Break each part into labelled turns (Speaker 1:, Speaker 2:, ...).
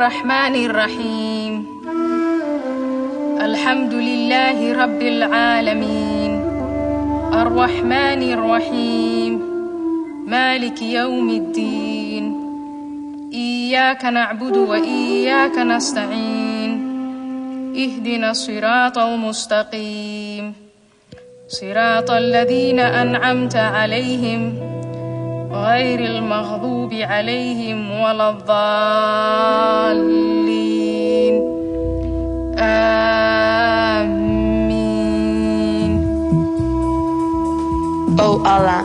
Speaker 1: الرحمن الرحيم الحمد لله رب العالمين الرحمن الرحيم مالك يوم الدين إياك نعبد وإياك نستعين اهدنا الصراط المستقيم صراط الذين أنعمت عليهم غير المغضوب عليهم ولا الضالين آمين.
Speaker 2: O Allah,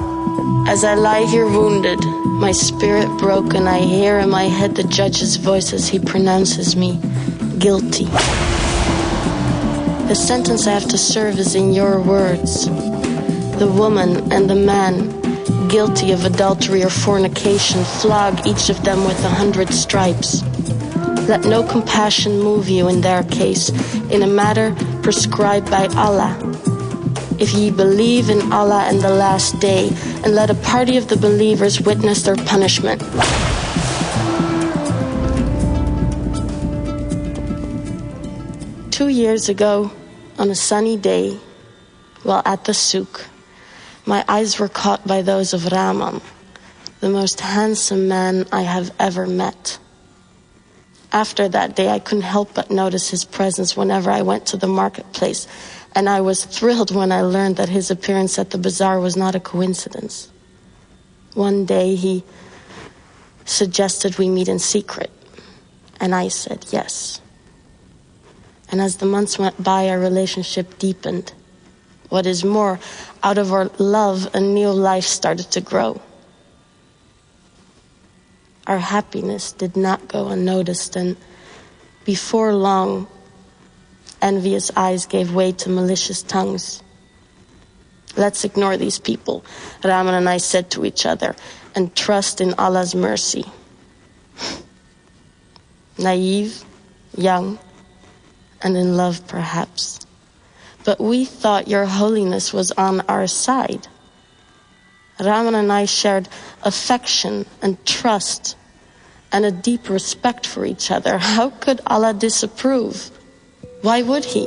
Speaker 2: as I lie here wounded, my spirit broken, I hear in my head the judge's voice as he pronounces me guilty. The sentence I have to serve is in your words. The woman and the man guilty of adultery or fornication, flog each of them with 100 stripes. Let no compassion move you in their case, in a matter prescribed by Allah. If ye believe in Allah and the last day, and let a party of the believers witness their punishment. Two years ago, on a sunny day, while at the souk, my eyes were caught by those of Rahman, the most handsome man I have ever met. After that day, I couldn't help but notice his presence whenever I went to the marketplace, and I was thrilled when I learned that his appearance at the bazaar was not a coincidence. One day, he suggested we meet in secret, and I said yes. And as the months went by, our relationship deepened. What is more, out of our love, a new life started to grow. Our happiness did not go unnoticed, and before long, envious eyes gave way to malicious tongues. Let's ignore these people, Rahman and I said to each other, and trust in Allah's mercy. Naive, young, and in love perhaps. But we thought your holiness was on our side. Rahman and I shared affection and trust and a deep respect for each other. How could Allah disapprove? Why would he?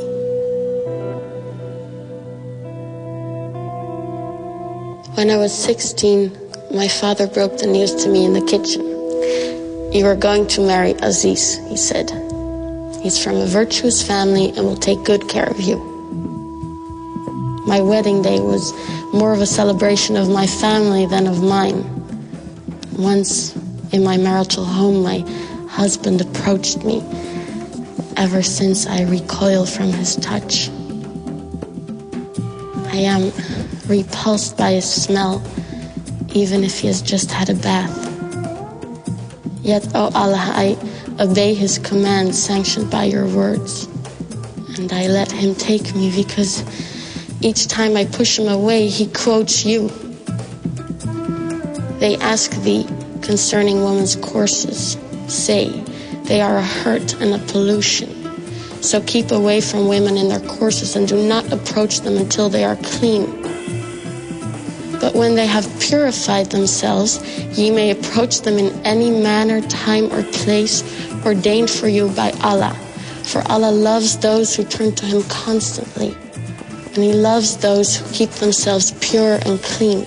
Speaker 2: When I was 16, my father broke the news to me in the kitchen. You are going to marry Aziz, he said. He's from a virtuous family and will take good care of you. My wedding day was more of a celebration of my family than of mine. Once in my marital home, my husband approached me. Ever since, I recoil from his touch. I am repulsed by his smell, even if he has just had a bath. Yet, O Allah, I obey his command sanctioned by your words. And I let him take me because each time I push him away, he quotes you. They ask thee concerning women's courses. Say, they are a hurt and a pollution. So keep away from women in their courses and do not approach them until they are clean. But when they have purified themselves, ye may approach them in any manner, time, or place ordained for you by Allah. For Allah loves those who turn to him constantly, and he loves those who keep themselves pure and clean.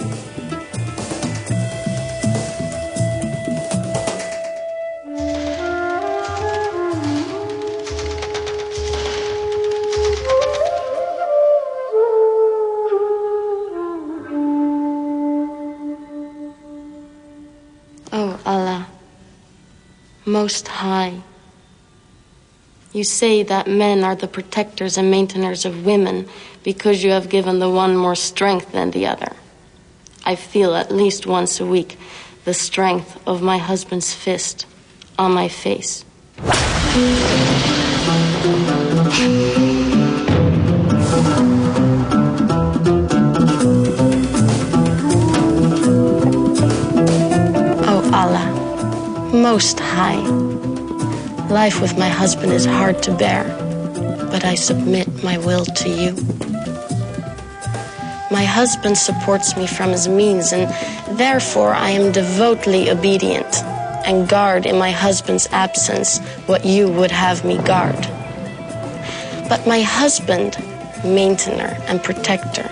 Speaker 2: O Allah, Most High, you say that men are the protectors and maintainers of women because you have given the one more strength than the other. I feel at least once a week the strength of my husband's fist on my face. Oh Allah, Most High, life with my husband is hard to bear, but I submit my will to you. My husband supports me from his means, and therefore I am devotedly obedient. and guard in my husband's absence what you would have me guard. But my husband, maintainer and protector,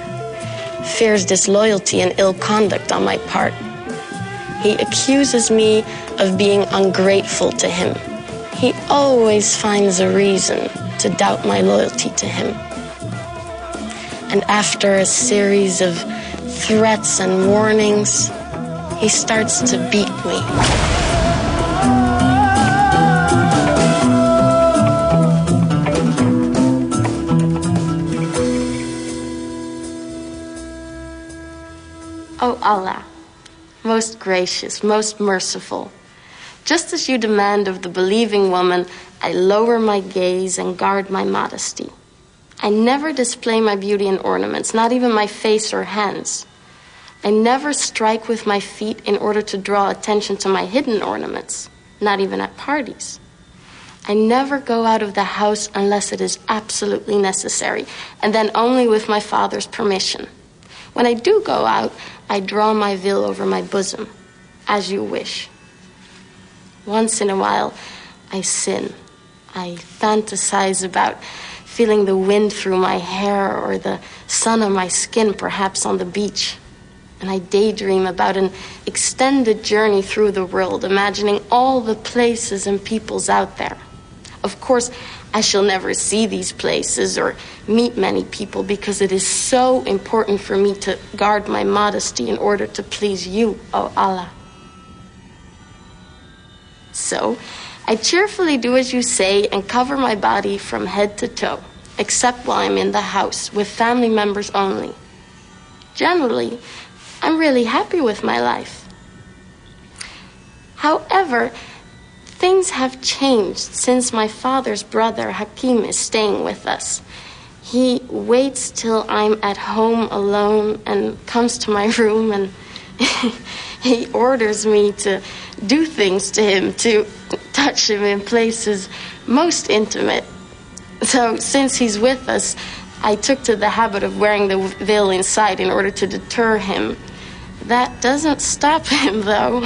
Speaker 2: fears disloyalty and ill conduct on my part. He accuses me of being ungrateful to him. He always finds a reason to doubt my loyalty to him. And after a series of threats and warnings, he starts to beat me. O Allah, most gracious, most merciful, just as you demand of the believing woman, I lower my gaze and guard my modesty. I never display my beauty in ornaments, not even my face or hands. I never strike with my feet in order to draw attention to my hidden ornaments, not even at parties. I never go out of the house unless it is absolutely necessary, and then only with my father's permission. When I do go out, I draw my veil over my bosom, as you wish. Once in a while, I sin. I fantasize about feeling the wind through my hair or the sun on my skin, perhaps on the beach. And I daydream about an extended journey through the world, imagining all the places and peoples out there. Of course, I shall never see these places or meet many people because it is so important for me to guard my modesty in order to please you, O Allah. So, I cheerfully do as you say and cover my body from head to toe, except while I'm in the house with family members only. Generally, I'm really happy with my life. However, things have changed since my father's brother Hakim is staying with us. He waits till I'm at home alone and comes to my room and he orders me to do things to him, to touch him in places most intimate. So since he's with us, I took to the habit of wearing the veil inside in order to deter him. That doesn't stop him, though.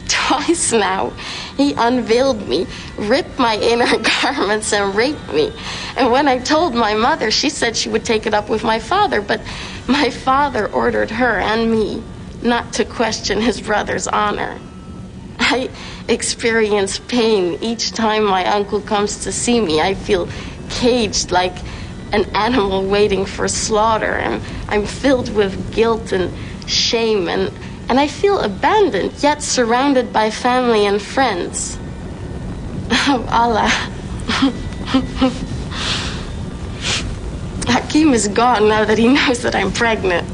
Speaker 2: Twice now, he unveiled me, ripped my inner garments, and raped me. And when I told my mother, she said she would take it up with my father, but my father ordered her and me not to question his brother's honor. I experience pain each time my uncle comes to see me. I feel caged like an animal waiting for slaughter, and I'm filled with guilt and shame, and I feel abandoned, yet surrounded by family and friends. Oh, Allah. Hakim is gone now that he knows that I'm pregnant.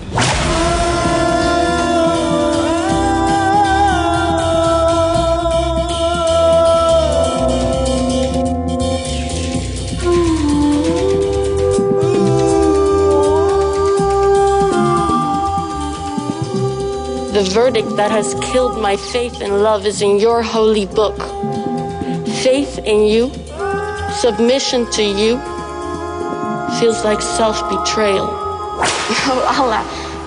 Speaker 2: The verdict that has killed my faith and love is in your holy book. Faith in you, submission to you, feels like self-betrayal. Oh Allah,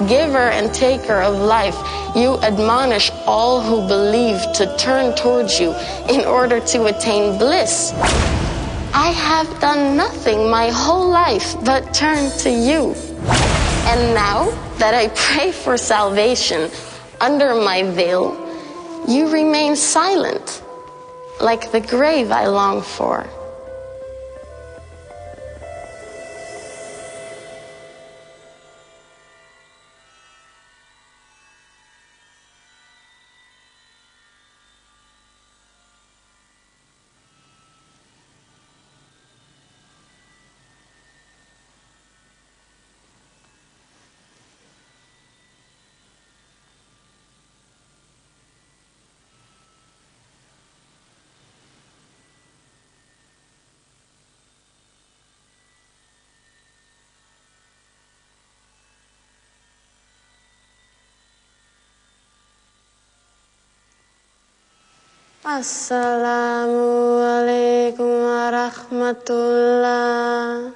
Speaker 2: giver and taker of life, you admonish all who believe to turn towards you in order to attain bliss. I have done nothing my whole life but turn to you. And now that I pray for salvation under my veil, you remain silent, like the grave I long for. Assalamualaikum warahmatullah.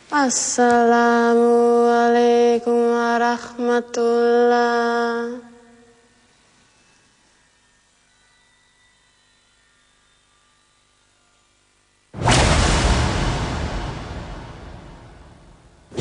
Speaker 2: Assalamualaikum warahmatullah.